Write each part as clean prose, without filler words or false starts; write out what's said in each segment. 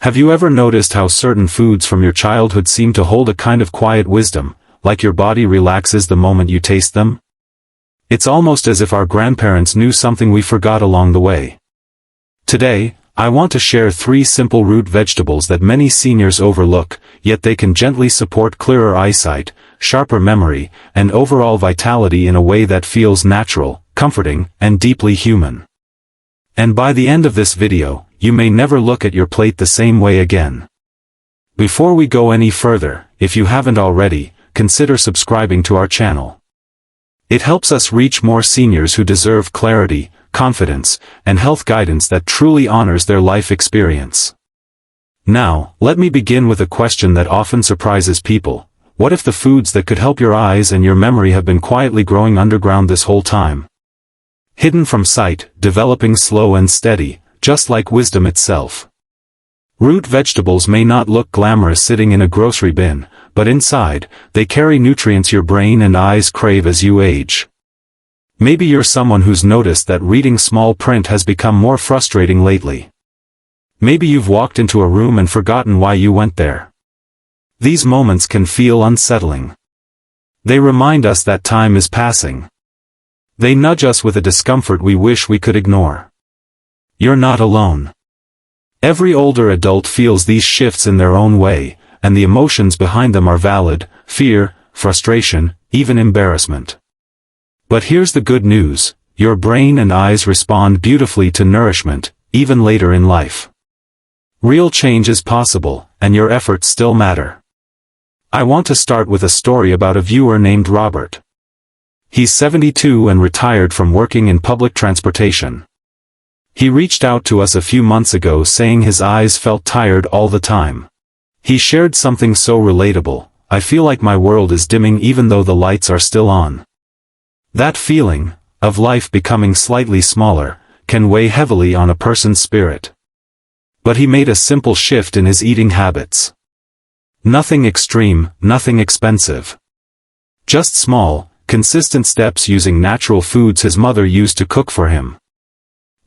Have you ever noticed how certain foods from your childhood seem to hold a kind of quiet wisdom, like your body relaxes the moment you taste them? It's almost as if our grandparents knew something we forgot along the way. Today, I want to share 3 simple root vegetables that many seniors overlook, yet they can gently support clearer eyesight, sharper memory, and overall vitality in a way that feels natural, comforting, and deeply human. And by the end of this video, you may never look at your plate the same way again. Before we go any further, if you haven't already, consider subscribing to our channel. It helps us reach more seniors who deserve clarity, confidence, and health guidance that truly honors their life experience. Now, let me begin with a question that often surprises people. What if the foods that could help your eyes and your memory have been quietly growing underground this whole time? Hidden from sight, developing slow and steady, just like wisdom itself. Root vegetables may not look glamorous sitting in a grocery bin, but inside, they carry nutrients your brain and eyes crave as you age. Maybe you're someone who's noticed that reading small print has become more frustrating lately. Maybe you've walked into a room and forgotten why you went there. These moments can feel unsettling. They remind us that time is passing. They nudge us with a discomfort we wish we could ignore. You're not alone. Every older adult feels these shifts in their own way, and the emotions behind them are valid: fear, frustration, even embarrassment. But here's the good news: your brain and eyes respond beautifully to nourishment, even later in life. Real change is possible, and your efforts still matter. I want to start with a story about a viewer named Robert. He's 72 and retired from working in public transportation. He reached out to us a few months ago saying his eyes felt tired all the time. He shared something so relatable: "I feel like my world is dimming even though the lights are still on." That feeling, of life becoming slightly smaller, can weigh heavily on a person's spirit. But he made a simple shift in his eating habits. Nothing extreme, nothing expensive. Just small, consistent steps using natural foods his mother used to cook for him.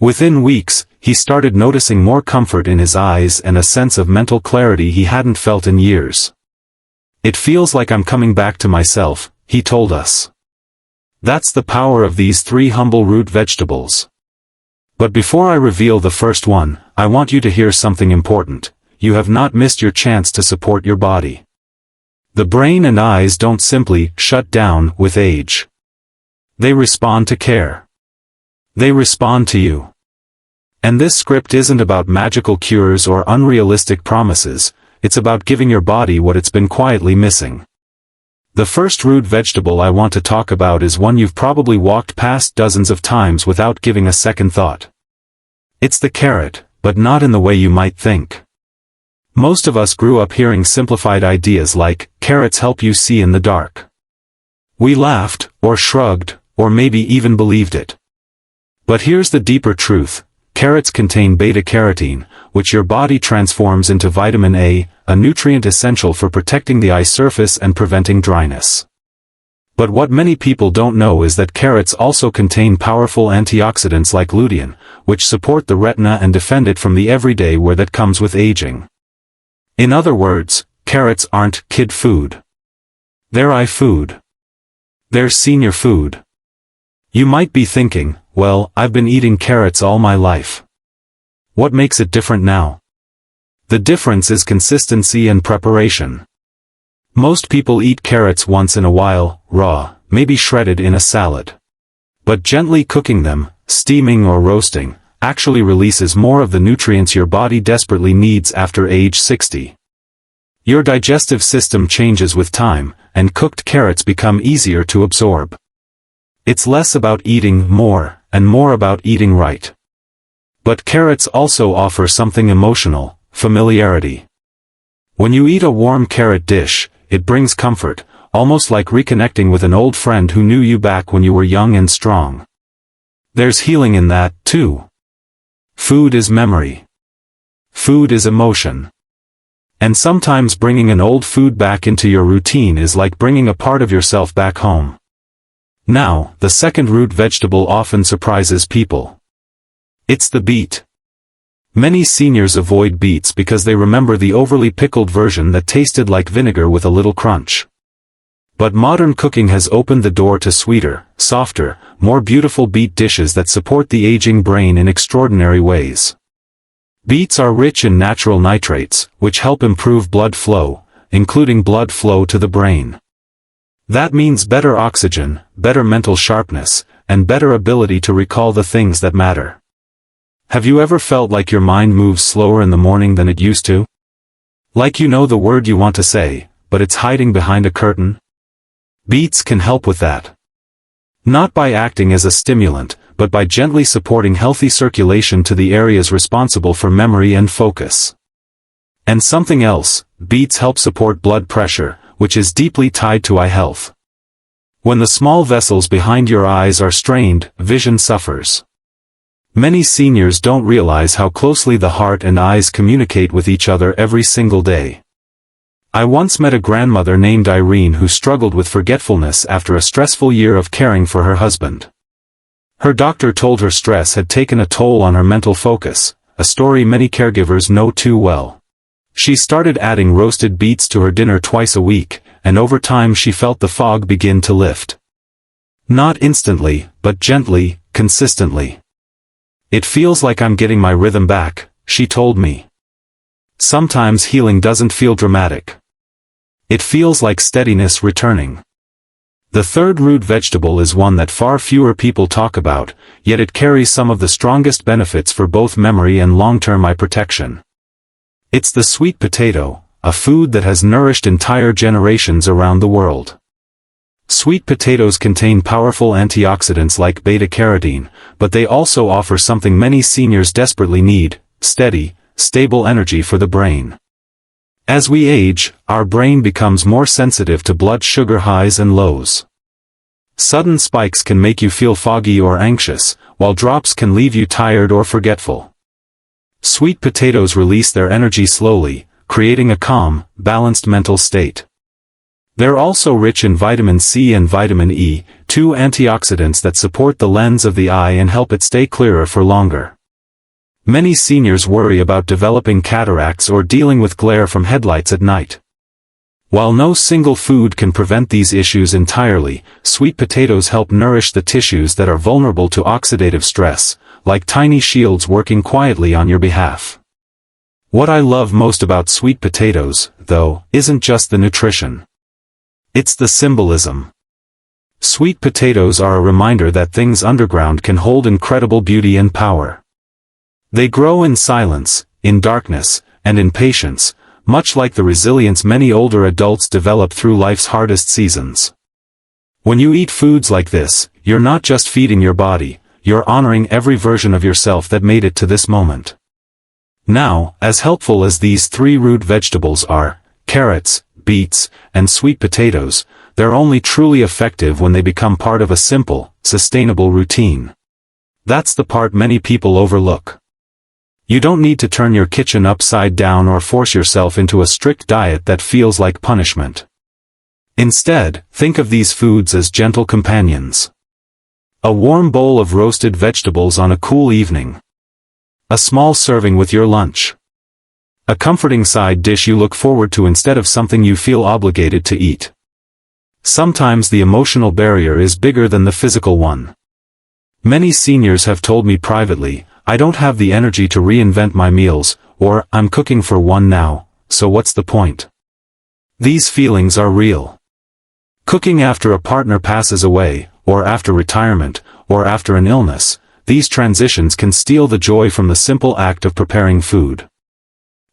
Within weeks, he started noticing more comfort in his eyes and a sense of mental clarity he hadn't felt in years. "It feels like I'm coming back to myself," he told us. That's the power of these 3 humble root vegetables. But before I reveal the first one, I want you to hear something important. You have not missed your chance to support your body. The brain and eyes don't simply shut down with age. They respond to care. They respond to you. And this script isn't about magical cures or unrealistic promises, it's about giving your body what it's been quietly missing. The first root vegetable I want to talk about is one you've probably walked past dozens of times without giving a second thought. It's the carrot, but not in the way you might think. Most of us grew up hearing simplified ideas like, "Carrots help you see in the dark." We laughed, or shrugged, or maybe even believed it. But here's the deeper truth: carrots contain beta-carotene, which your body transforms into vitamin A, a nutrient essential for protecting the eye surface and preventing dryness. But what many people don't know is that carrots also contain powerful antioxidants like lutein, which support the retina and defend it from the everyday wear that comes with aging. In other words, carrots aren't kid food. They're eye food. They're senior food. You might be thinking, "Well, I've been eating carrots all my life. What makes it different now?" The difference is consistency and preparation. Most people eat carrots once in a while, raw, maybe shredded in a salad. But gently cooking them, steaming or roasting, actually releases more of the nutrients your body desperately needs after age 60. Your digestive system changes with time, and cooked carrots become easier to absorb. It's less about eating more, and more about eating right. But carrots also offer something emotional: familiarity. When you eat a warm carrot dish, it brings comfort, almost like reconnecting with an old friend who knew you back when you were young and strong. There's healing in that, too. Food is memory. Food is emotion. And sometimes bringing an old food back into your routine is like bringing a part of yourself back home. Now, the second root vegetable often surprises people. It's the beet. Many seniors avoid beets because they remember the overly pickled version that tasted like vinegar with a little crunch. But modern cooking has opened the door to sweeter, softer, more beautiful beet dishes that support the aging brain in extraordinary ways. Beets are rich in natural nitrates, which help improve blood flow, including blood flow to the brain. That means better oxygen, better mental sharpness, and better ability to recall the things that matter. Have you ever felt like your mind moves slower in the morning than it used to? Like you know the word you want to say, but it's hiding behind a curtain? Beets can help with that. Not by acting as a stimulant, but by gently supporting healthy circulation to the areas responsible for memory and focus. And something else, beets help support blood pressure, which is deeply tied to eye health. When the small vessels behind your eyes are strained, vision suffers. Many seniors don't realize how closely the heart and eyes communicate with each other every single day. I once met a grandmother named Irene who struggled with forgetfulness after a stressful year of caring for her husband. Her doctor told her stress had taken a toll on her mental focus, a story many caregivers know too well. She started adding roasted beets to her dinner twice a week, and over time she felt the fog begin to lift. Not instantly, but gently, consistently. "It feels like I'm getting my rhythm back," she told me. Sometimes healing doesn't feel dramatic. It feels like steadiness returning. The third root vegetable is one that far fewer people talk about, yet it carries some of the strongest benefits for both memory and long-term eye protection. It's the sweet potato, a food that has nourished entire generations around the world. Sweet potatoes contain powerful antioxidants like beta-carotene, but they also offer something many seniors desperately need: steady, stable energy for the brain. As we age, our brain becomes more sensitive to blood sugar highs and lows. Sudden spikes can make you feel foggy or anxious, while drops can leave you tired or forgetful. Sweet potatoes release their energy slowly, creating a calm, balanced mental state. They're also rich in vitamin C and vitamin E, two antioxidants that support the lens of the eye and help it stay clearer for longer. Many seniors worry about developing cataracts or dealing with glare from headlights at night. While no single food can prevent these issues entirely, sweet potatoes help nourish the tissues that are vulnerable to oxidative stress, like tiny shields working quietly on your behalf. What I love most about sweet potatoes, though, isn't just the nutrition. It's the symbolism. Sweet potatoes are a reminder that things underground can hold incredible beauty and power. They grow in silence, in darkness, and in patience, much like the resilience many older adults develop through life's hardest seasons. When you eat foods like this, you're not just feeding your body, you're honoring every version of yourself that made it to this moment. Now, as helpful as these three root vegetables are, carrots, beets, and sweet potatoes, they're only truly effective when they become part of a simple, sustainable routine. That's the part many people overlook. You don't need to turn your kitchen upside down or force yourself into a strict diet that feels like punishment. Instead, think of these foods as gentle companions. A warm bowl of roasted vegetables on a cool evening. A small serving with your lunch. A comforting side dish you look forward to instead of something you feel obligated to eat. Sometimes the emotional barrier is bigger than the physical one. Many seniors have told me privately, "I don't have the energy to reinvent my meals," or "I'm cooking for one now, so what's the point?" These feelings are real. Cooking after a partner passes away, or after retirement, or after an illness, these transitions can steal the joy from the simple act of preparing food.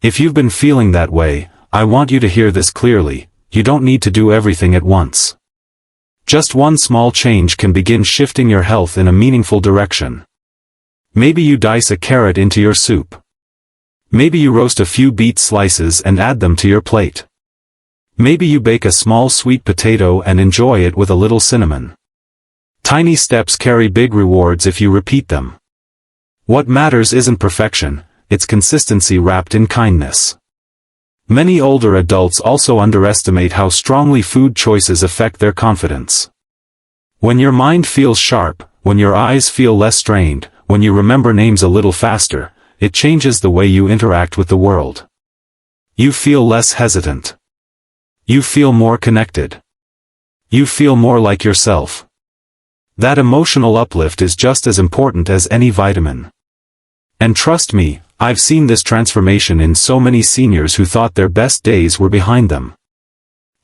If you've been feeling that way, I want you to hear this clearly: you don't need to do everything at once. Just one small change can begin shifting your health in a meaningful direction. Maybe you dice a carrot into your soup. Maybe you roast a few beet slices and add them to your plate. Maybe you bake a small sweet potato and enjoy it with a little cinnamon. Tiny steps carry big rewards if you repeat them. What matters isn't perfection, it's consistency wrapped in kindness. Many older adults also underestimate how strongly food choices affect their confidence. When your mind feels sharp, when your eyes feel less strained, when you remember names a little faster, it changes the way you interact with the world. You feel less hesitant. You feel more connected. You feel more like yourself. That emotional uplift is just as important as any vitamin. And trust me, I've seen this transformation in so many seniors who thought their best days were behind them.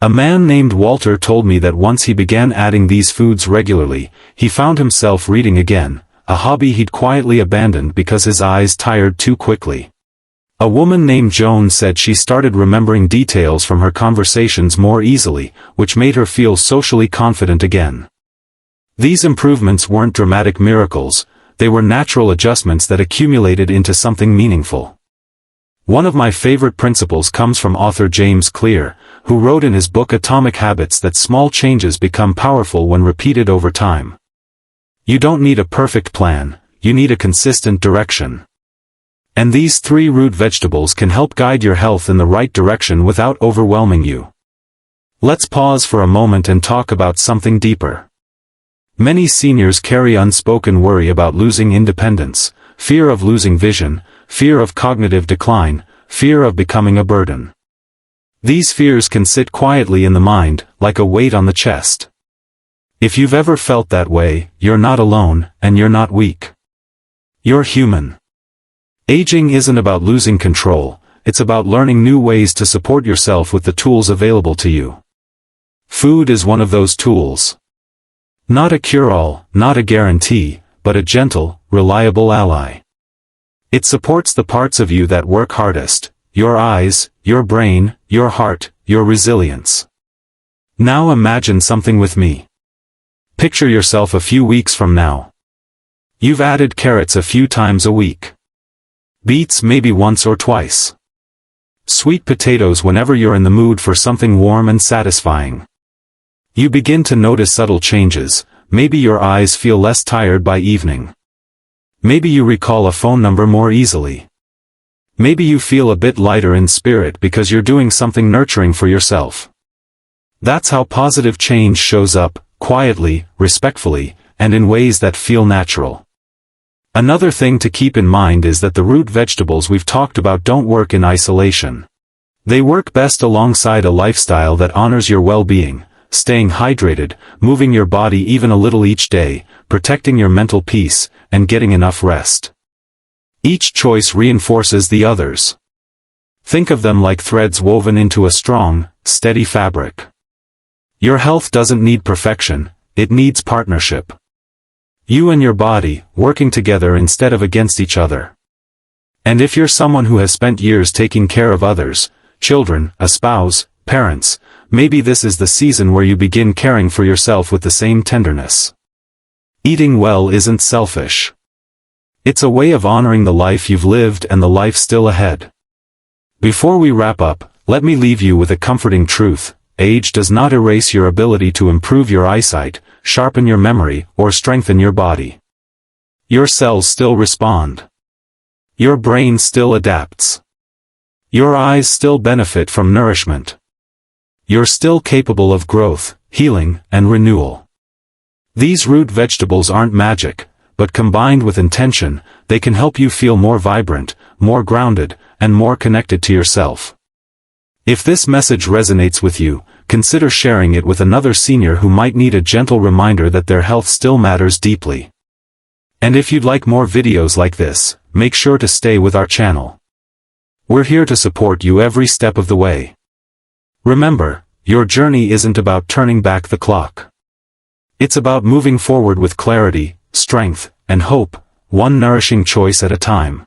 A man named Walter told me that once he began adding these foods regularly, he found himself reading again, a hobby he'd quietly abandoned because his eyes tired too quickly. A woman named Joan said she started remembering details from her conversations more easily, which made her feel socially confident again. These improvements weren't dramatic miracles, they were natural adjustments that accumulated into something meaningful. One of my favorite principles comes from author James Clear, who wrote in his book Atomic Habits that small changes become powerful when repeated over time. You don't need a perfect plan, you need a consistent direction. And these 3 root vegetables can help guide your health in the right direction without overwhelming you. Let's pause for a moment and talk about something deeper. Many seniors carry unspoken worry about losing independence, fear of losing vision, fear of cognitive decline, fear of becoming a burden. These fears can sit quietly in the mind, like a weight on the chest. If you've ever felt that way, you're not alone, and you're not weak. You're human. Aging isn't about losing control, it's about learning new ways to support yourself with the tools available to you. Food is one of those tools. Not a cure-all, not a guarantee, but a gentle, reliable ally. It supports the parts of you that work hardest, your eyes, your brain, your heart, your resilience. Now imagine something with me. Picture yourself a few weeks from now. You've added carrots a few times a week. Beets maybe once or twice. Sweet potatoes whenever you're in the mood for something warm and satisfying. You begin to notice subtle changes, maybe your eyes feel less tired by evening. Maybe you recall a phone number more easily. Maybe you feel a bit lighter in spirit because you're doing something nurturing for yourself. That's how positive change shows up, quietly, respectfully, and in ways that feel natural. Another thing to keep in mind is that the root vegetables we've talked about don't work in isolation. They work best alongside a lifestyle that honors your well-being, staying hydrated, moving your body even a little each day, protecting your mental peace, and getting enough rest. Each choice reinforces the others. Think of them like threads woven into a strong, steady fabric. Your health doesn't need perfection, it needs partnership. You and your body, working together instead of against each other. And if you're someone who has spent years taking care of others, children, a spouse, parents, maybe this is the season where you begin caring for yourself with the same tenderness. Eating well isn't selfish. It's a way of honoring the life you've lived and the life still ahead. Before we wrap up, let me leave you with a comforting truth. Age does not erase your ability to improve your eyesight, sharpen your memory, or strengthen your body. Your cells still respond. Your brain still adapts. Your eyes still benefit from nourishment. You're still capable of growth, healing, and renewal. These root vegetables aren't magic, but combined with intention, they can help you feel more vibrant, more grounded, and more connected to yourself. If this message resonates with you, consider sharing it with another senior who might need a gentle reminder that their health still matters deeply. And if you'd like more videos like this, make sure to stay with our channel. We're here to support you every step of the way. Remember, your journey isn't about turning back the clock. It's about moving forward with clarity, strength, and hope, one nourishing choice at a time.